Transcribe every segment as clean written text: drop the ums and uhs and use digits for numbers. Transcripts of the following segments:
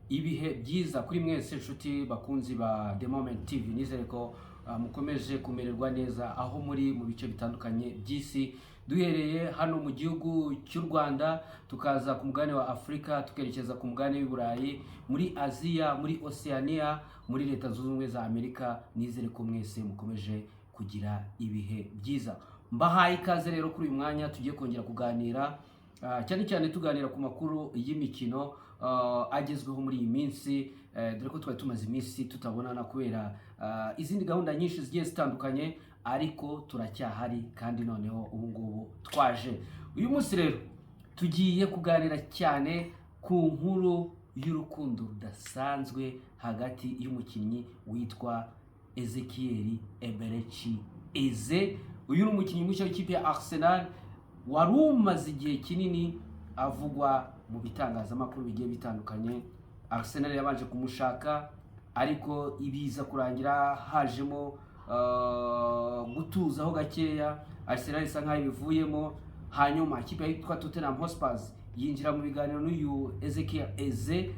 ibihe byiza kuri mwese inshuti bakunzi ba The Moment TV. Nizere ko mukomeje kumererwa neza aho muri mu bice bitandukanye by'isi, duhereye hano mu gihugu cy'u Rwanda tukaza ku mugabane wa Afrika, tukerekeza ku mugabane w'Iburayi, muri Aziya, muri Oceania, muri Leta Zunze Ubumwe za Amerika. Nizere ko mwese mukomeje kugira ibihe byiza. Mbahaye ikaze rero kuri uyu mwanya tugiye kongera kuganira cyane cyane tuganira ku makuru y'imikino agezweho muri iyi minsi, dore ko twari tumaze iminsi tutabonana kubera izindi gahunda nyinshi zigiye zitandukanye, ariko turacyahari kandi noneho ubu ngubu twaje. Uyu munsi rero tugiye kuganira cyane ku nkuru y'urukundo rudasanzwe hagati y'umukinnyi witwa Ezekiel Eberechi Eze. Uyu ni umukinnyi mushya w'ikipe ya Arsenal wari umaze igihe kinini avugwa mu bitangazamakuru bigiye bitandukanye. Arsenal yabanje kumushaka ariko ibiza kurangira hajemo gutuzaho gakeya. Arsenal isa nkaho ibivuyemo, hanyuma ikipe yitwa Tottenham Hotspur yinjira mu biganiro n'uyu Ezekiel Eze,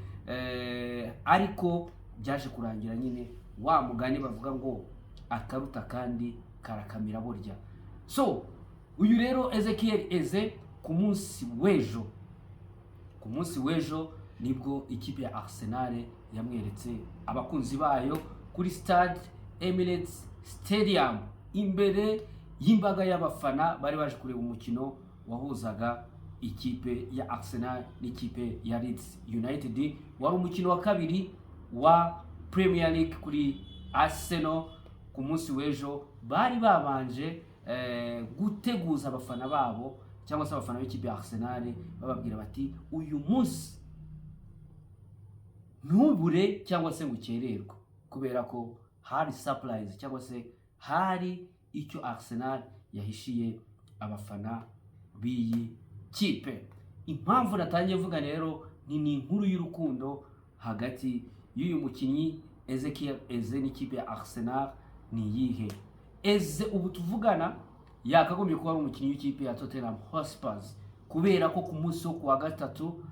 ariko byaje kurangira nyine wa mugani bavuga ngo akaruta kandi karakamira burya. So uyu rero Ezekiel Eze ku munsi w'ejo nibwo ikipe ya Arsenal yamweretse abakunzi bayo kuri Stade Emirates Stadium, imbere y'imbaga y'abafana bari baje kureba umukino wahuzaga ikipe ya Arsenal n'ikipe ya Leeds United. Wari umukino wa kabiri wa Premier League kuri Arsenal. Ku munsi w'ejo bari babanje guteguza abafana babo cyangwa se abafana b'ikipe ya Arsenal, bababwira bati uyu munsi ntubure cyangwa se ngo ukererwe, kubera ko hari surprise cyangwa se hari icyo Arsenal yahishiye abafana b'iyi kipe. Impamvu natangiye mvuga rero ni inkuru y'urukundo hagati y'uyu mukinnyi Ezekiel Eze n'ikipe ya Arsenal. Ni iyihe? Eze ubu tuvugana yakagombye kuba ari umukinnyi w'ikipe ya Tottenham Hotspur, kubera ko ku munsi wo kuwa gatatu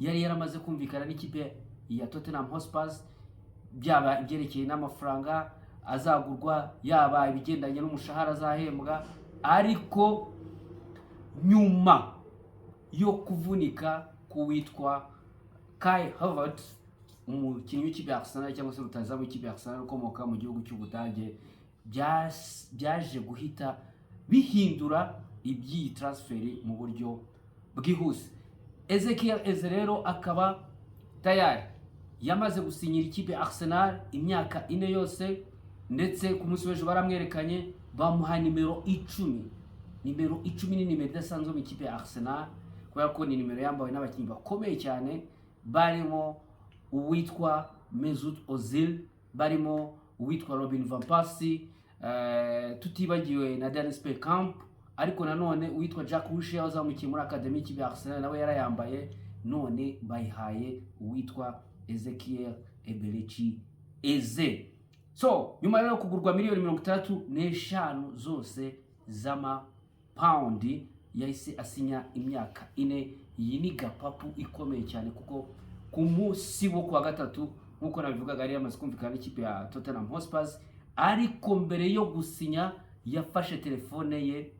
yari yaramaze kumvikana n'ikipe ya Tottenham Hotspur, byaba ibyerekeye n'amafaranga azagurwa, yaba ibigendanye n'umushahara azahembwa. Ariko nyuma yo kuvunika kuwitwa Kai Havertz, umukinnyi w'ikipe ya Arsenal cyangwa se rutazamu w'ikipe ya Arsenal ukomoka mu gihugu cy'Ubudage, byaje guhita bihindura iby'iyi transfer mu buryo bwihuse. Ezekiel Eze rero akaba tayari yamaze gusinyira ikipe ya Arsenal imyaka 4 yose, ndetse ku munsi w'ejo baramwerekanye bamuha nimero 10. Nimero 10 ni nimero idasanzwe mu ikipe ya Arsenal, kubera ko ni nimero yambawe n'abakinnyi bakomeye cyane, barimo uwitwa Mesut Ozil, barimo uwitwa Robin van Persie, tutibagiwe na Dennis Bergkamp, ariko nanone uwitwa Jack Wilshere wazamukiye muri academy y'ikipe ya Arsenal nawe yarayambaye. None bayihaye uwitwa Ezekiel Eberechi Eze. So nyuma rero kugurwa miliyoni 65 zose z'amapaundi, yahise asinya imyaka 4. Iyi ni gapapu ikomeye cyane, kuko ku munsi wo kuwa gatatu nkuko nabivugaga yari yamaze kumvikana n'ikipe ya Tottenham Hotspur, ariko mbere yo gusinya yafashe telefone ye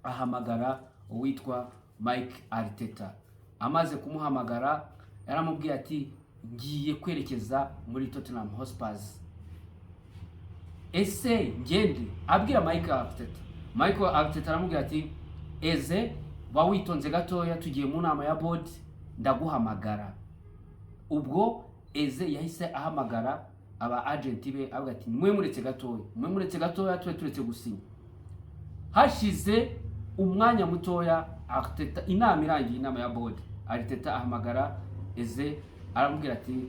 ahamagara uwitwa Mike Arteta. Amaze kumuhamagara yaramubwiye ati ngiye kwerekeza muri Tottenham Hotspur, ese ngende? Abwira Mike Arteta. Mike Arteta aramubwira ati Eze ba witonze gatoya, tugiye mu nama ya board, ndaguhamagara. Ubwo Eze yahise ahamagara aba agent be avuga ati mwe muretse gatoya turetse gusinya. Hashize umwanya mutoya Arteta, inama irangiye, inama ya board, Arteta ahamagara Eze aramubwira ati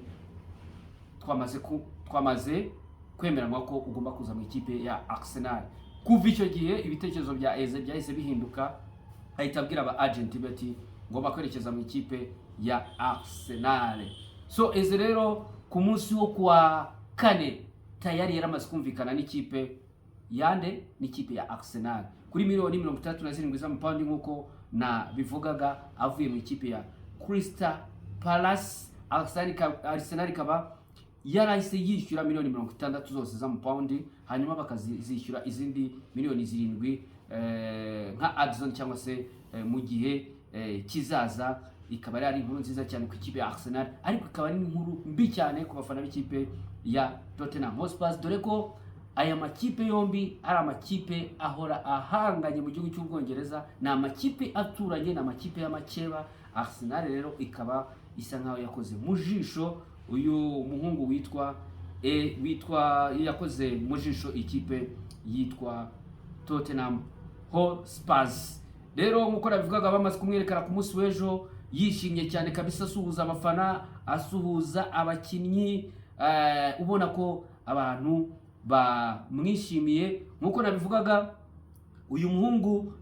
twamaze kwemeranywa ko ugomba kuza mu ikipe ya Arsenal. Kuva icyo gihe ibitekerezo bya Eze byahise bihinduka, ahita abwira aba agent be ati ngomba kwerekeza mu ikipe ya Arsenal. So Eze rero ku munsi wo kuwa kane tayari yaramaze kumvikana n'ikipe n'ikipe ya Arsenal kuri miliyoni 37 z'amapaundi, nkuko na bivugaga, avuye mu ikipe ya Crystal Palace Arsenal ikaba yarahise yishyura miliyoni 60 zose z'amapawundi, hanyuma bakazishyura izindi miliyoni 7 nka Adson cyangwa se mu gihe kizaza. Ikaba ari inkuru nziza cyane ku ikipe ya Arsenal, ariko ikaba ari inkuru mbi cyane ku bafana b'ikipe ya Tottenham Hotspur, dore ko aya makipe yombi ari amakipe ahora ahanganye mu gihugu cy'Ubwongereza, ni amakipe aturanye, ni amakipe y'amakeba. Arsenal rero ikaba isa nkaho yakoze mu jisho uyu muhungu witwa yakoze mu jisho ikipe yitwa Tottenham Hotspur. Rero nkuko nabivugaga, bamaze kumwerekana ku munsi w'ejo yishimye cyane kabisa, asuhuza abafana, asuhuza abakinnyi, ubona ko abantu bamwishimiye. Nkuko nabivugaga, uyu muhungu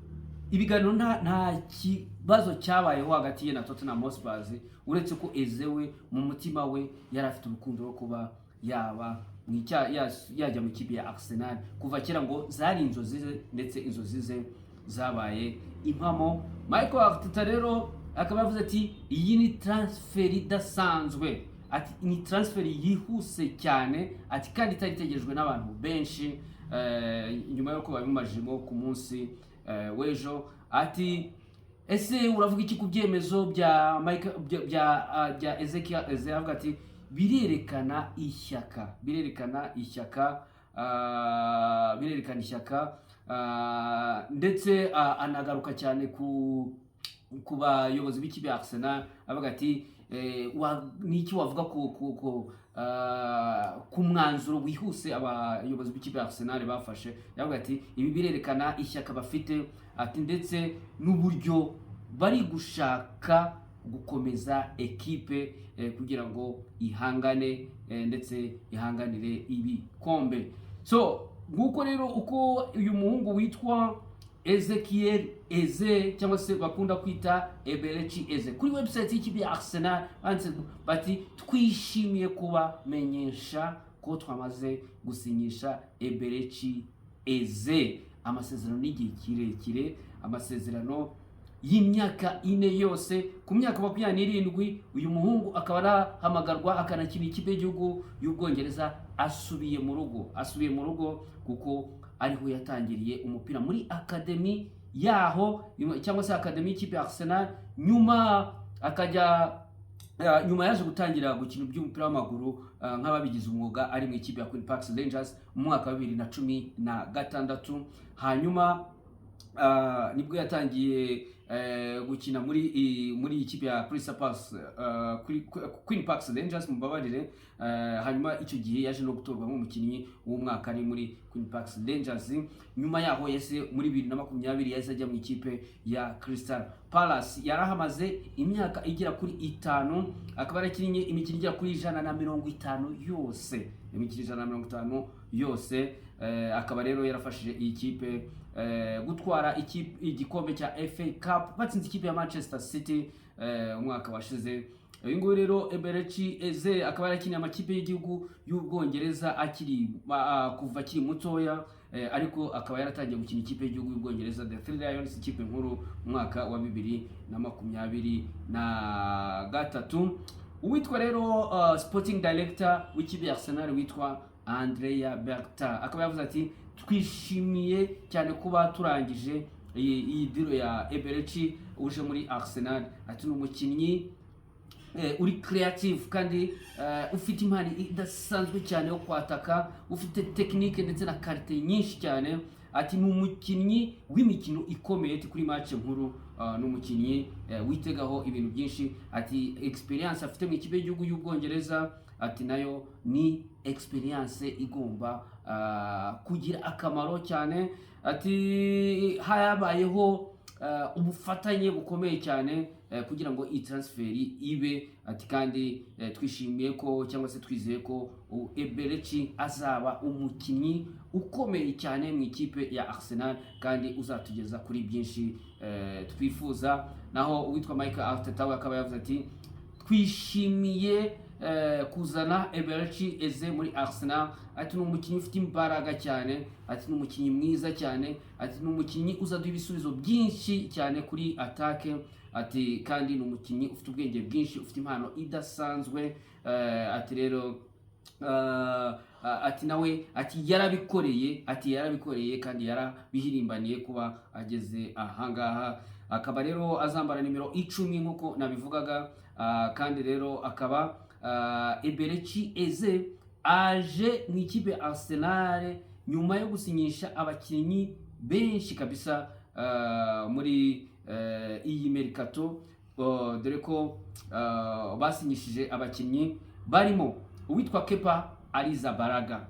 ibiganiro nta kibazo cyabayeho hagati ye na Tottenham Hotspur, uretse ko Ezewe mu mutima we yari afite urukundo rwo kuba yajya mu kipe ya Arsenal kuva kera, ngo zari inzozi ze, ndetse inzozi ze zabaye impamo. Michael Arteta rero akaba yavuze ati iyi ni transfer idasanzwe, ati ni transfer yihuse cyane, ati kandi itari itegerejwe n'abantu benshi nyuma yo kuba bimajimo ku munsi w'ejo. Ati ese uravuga iki ku byemezo bya Ezekiel Eze? Avuga ati birerekana ishyaka, ndetse anagaruka cyane ku bayobozi b'ikipe ya Arsenal, avuga ati niki wavuga ku mwanzuro wihuse abayobozi b'ikipe ya Arsenal bafashe. Yavuga ati ibi birerekana ishyaka bafite, ati ndetse n'uburyo bari gushaka gukomeza ekipe kugira ngo ihangane, ndetse ihanganire ibikombe. So nguko rero uko uyu muhungu witwa Ezekiel Eze, cyangwa se bakunda kwita Eberechi Eze, kuri website y'ikipe ya Arsenal bati twishimiye kubamenyesha ko twamaze gusinyisha Eberechi Eze amasezerano n'igihe kirekire, amasezerano y'imyaka 4 yose. Ku myaka 27 uyu muhungu akaba arahamagarwa akanakina ikipe y'igihugu y'Ubwongereza, asubiye mu rugo kuko ariho yatangiriye umupira muri akademi yaho, cyangwa se akademi y'ikipe ya Arsenal. Nyuma yaje gutangira gukina iby'umupira w'amaguru nk'ababigize umwuga ari mu ikipe ya Queen Park Rangers mu mwaka wa 2016. Hanyuma nibwo yatangiye gukina muri ikipe ya Queen Park Rangers, mubabarire. Hanyuma icyo gihe yaje no gutorwa nk'umukinnyi w'umwaka ari muri Queen Park Rangers. Nyuma yaho yese muri 2020 yahise ajya mu ikipe ya Crystal Palace, yarahamaze imyaka igera kuri 5, akaba yarakinnye imikino igera kuri 150 yose, imikino 150 yose. Akaba rero yarafashije iyi kipe gutwara igikombe cya FA Cup, batsinze ikipe ya Manchester City umwaka washize. Uyu nguyu rero Eberechi Eze akaba yarakiniye amakipe y'igihugu y'Ubwongereza kuva akiri mutoya, ariko akaba yaratangiye gukina ikipe y'igihugu y'Ubwongereza The Three Lions, ikipe nkuru umwaka wa 2023. Uwitwa rero sporting director w'ikipe ya Arsenal witwa Andrea Berta akaba yavuze ati twishimiye cyane kuba turangije iyi deal ya Eberechi uje muri Arsenal. Ati ni umukinnyi uri creative kandi ufite impano idasanzwe cyane yo kwataka, ufite technique ndetse na qualité nyinshi cyane. Ati ni umukinnyi w'imikino ikomeye kuri match nkuru, n'umukinnyi witegaho ibintu byinshi. Ati experience afite mu ikipe y'igihugu y'Ubwongereza, ati nayo ni experience igomba kugira akamaro cyane. Ati hayabayeho ubufatanye bukomeye cyane kugira ngo iyi transfer ibe. Ati kandi twishimiye ko, cyangwa se twizeye ko Eberechi azaba umukinnyi ukomeye cyane mu ikipe ya Arsenal, kandi uzatugeza kuri byinshi twifuza. Naho uwitwa Michael Arteta akaba yavuze ati twishimiye kuzana Eberechi Eze muri Arsenal. Ati ni umukinnyi ufite imbaraga cyane, ati ni umukinnyi mwiza cyane, ati ni umukinnyi uzaduha ibisubizo byinshi cyane kuri atake, ati kandi ni umukinnyi ufite ubwenge bwinshi, ufite impano idasanzwe. Ati rero ati nawe ati yarabikoreye kandi yarabihirimbaniye kuba ageze ahangaha. Akaba rero azambara nimero 10 nkuko nabivugaga. Kandi rero akaba Eberechi Eze aje mu ikipe Arsenal nyuma yo gusinyisha abakinnyi benshi kabisa muri iyi mercato, dore ko basinyishije abakinnyi barimo uwitwa Kepa Arrizabalaga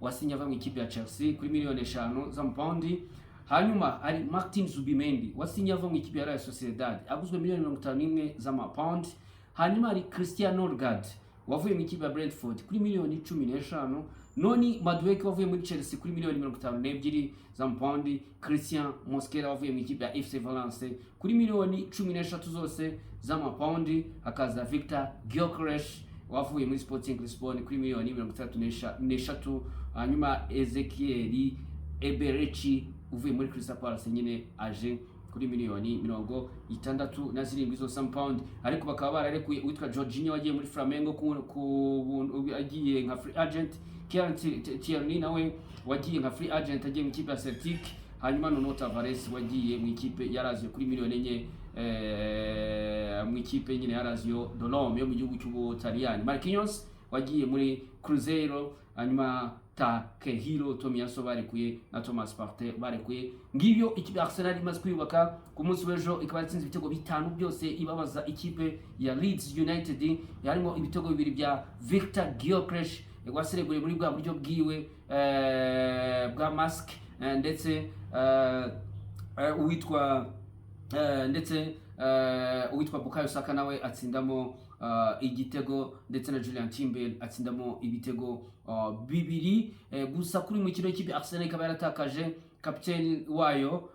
wasinye ava mu ikipe ya Chelsea kuri miliyoni 5 z'amapaundi. Hanyuma hari Martin Zubimendi wasinye ava mu ikipe ya Real Sociedad aguzwe miliyoni 51 z'amapaundi. Hanyuma hari Christian Norgard wavuye mu ikipe ya Brentford kuri miliyoni 15. Noni Madueke wavuye muri Chelsea kuri miliyoni 52 z'amapaundi. Christian Mosquera wavuye mu ikipe ya FC Valence kuri miliyoni 13 zose z'amapaundi. Hakaza Victor Gyökeres wavuye muri Sporting Lisbon kuri miliyoni 33. Hanyuma Ezekiel Eberechi uvuye muri Crystal Palace nyine aje kuri miliyoni 67 zose z'amapaundi. Ariko bakaba bararekuye uwitwa Jorginho wagiye muri Flamengo agiye nka free agent. Kieran Tierney nawe wagiye nka free agent agiye mu ikipe ya Celtic. Hanyuma Nuno Tavares wagiye mu ikipe yarazio kuri miliyoni 4 mu ikipe nyine yarazio Dolome yo mu gihugu cy'Ubutaliyani. Marquinhos wagiye muri Cruzeiro. Hanyuma Takehiro Tomiyasu barekuye na Thomas Partey barekuye. Ngibyo ikipe Arsenal imaze kwiyubaka ku munsi w'ejo, ikaba yatsinze ibitego 5 byose ibabaza ikipe ya Leeds United. Yarimo ibitego 2 bya Victor Gyökeres waserebuye muri bwa buryo bwiwe bwa mask, ndetse uwitwa Bukayo Saka nawe atsindamo igitego, ndetse na Julian Timber atsindamo ibitego 2. Gusa kuri mu kino cy'ipe Arsenal ikaba yaratakaje kapiteni wayo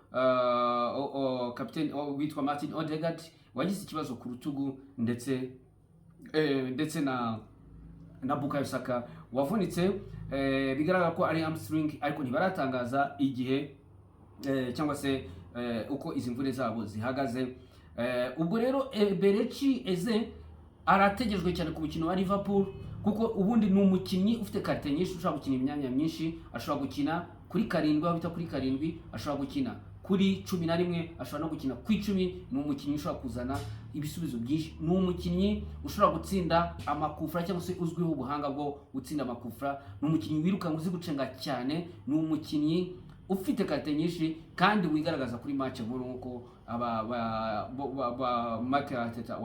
kapiteni witwa Martin Odegaard wagize ikibazo ku rutugu, ndetse na Bukayo Saka wavunitse. Bigaragara ko ari hamstring, ariko ntibaratangaza igihe cyangwa se uko izi mvune zabo zihagaze. Ubwo rero Eberechi Eze arategerejwe cyane ku mukino wa Liverpool, kuko ubundi ni umukinnyi ufite karite nyinshi, ushobora gukina imyanya myinshi. Ashobora gukina kuri 7, aho bita kuri 7, ashobora gukina kuri 11, ashobora no gukina ku 10. Ni umukinnyi ushobora kuzana ibisubizo byinshi, ni umukinnyi ushobora gutsinda amakufra cyangwa se uzwiho ubuhanga bwo gutsinda amakufra. Ni umukinnyi wirukanka uzi gucenga cyane, ni umukinnyi ufite karite nyinshi kandi wigaragaza kuri match nkuru nkuko Mikel Arteta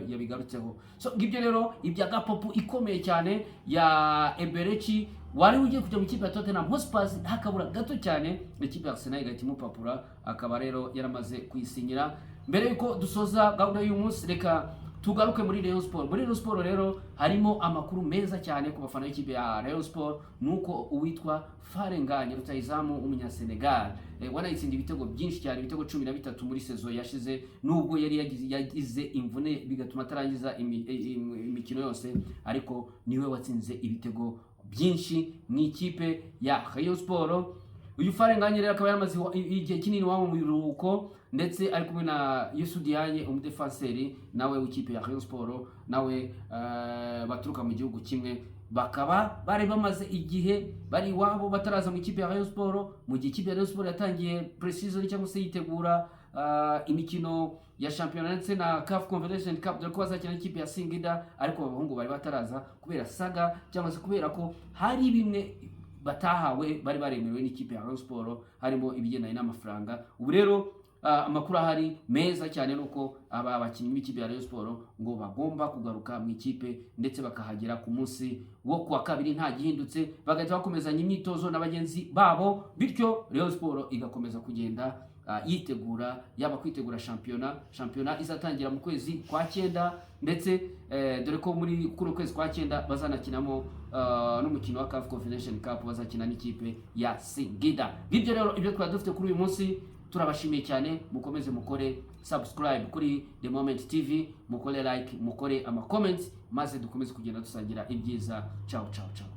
yabigarutseho. So ngibyo rero ibya gapopu ikomeye cyane ya Eberechi wari ugiye kujya mu kipe ya Tottenham Hotspur, hakabura gato cyane ikipe ya Arsenal igahita imupapura. Akaba rero yaramaze kuyisinyira. Mbere yuko dusoza gahunda y'uyu munsi, reka tugaruke muri Rayon Sport. Muri Rayon Sport rero harimo amakuru meza cyane ku bafana b'ikipe ya Rayon Sport, nuko uwitwa Farenganye rutayizamu umunya-Senegal wanayitsinda ibitego byinshi cyane, ibitego 13 muri sezo yashize, nubwo yari yagize imvune bigatuma atarangiza imikino yose, ariko niwe watsinze ibitego byinshi mu ikipe ya Rayon Sport. Uyu Farenganye rero akaba yaramaze igihe kinini wabo mu biruhuko, ndetse ari kumwe na Youssou Diagne umudefenseri nawe w'ikipe ya Rayon Sport, nawe baturuka mu gihugu kimwe. Bakaba bari bamaze igihe bari iwabo bataraza mu ikipe ya Rayon Sport, mu gihe ikipe ya Rayon Sport yatangiye pre-season cyangwa se yitegura imikino ya shampiyona ndetse na CAF Confederation Cup, dore ko bazakina ikipe ya Singida, ariko abahungu bari bataraza kubera saga cyangwa se kubera ko hari bimwe batahawe bari baremerewe n'ikipe ya Rayon Sport, harimo ibigendanye n'amafaranga. Ubu rero amakuru ahari meza cyane nuko aba bakinnyi b'ikipe ya Rayon Sport ngo bagomba kugaruka mu ikipe, ndetse bakahagera ku munsi wo kuwa 2 nta gihindutse, bagahita bakomezanya imyitozo na bagenzi babo, bityo Rayon Sport igakomeza kugenda yitegura, yaba kwitegura shampiyona izatangira mu kwezi kwa 9, ndetse dore ko muri kuno kwezi kwa 9 bazanakinamo n'umukino wa CAF Confederation Cup, bazakina n'ikipe ya Singida. Bityo rero ibyo twari dufite kuri uyu munsi, turabashimiye cyane. Mukomeze mukore subscribe kuri The Moment TV, mukore like, mukore ama comments, maze dukomeze kugenda dusangira ibyiza. Ciao ciao ciao.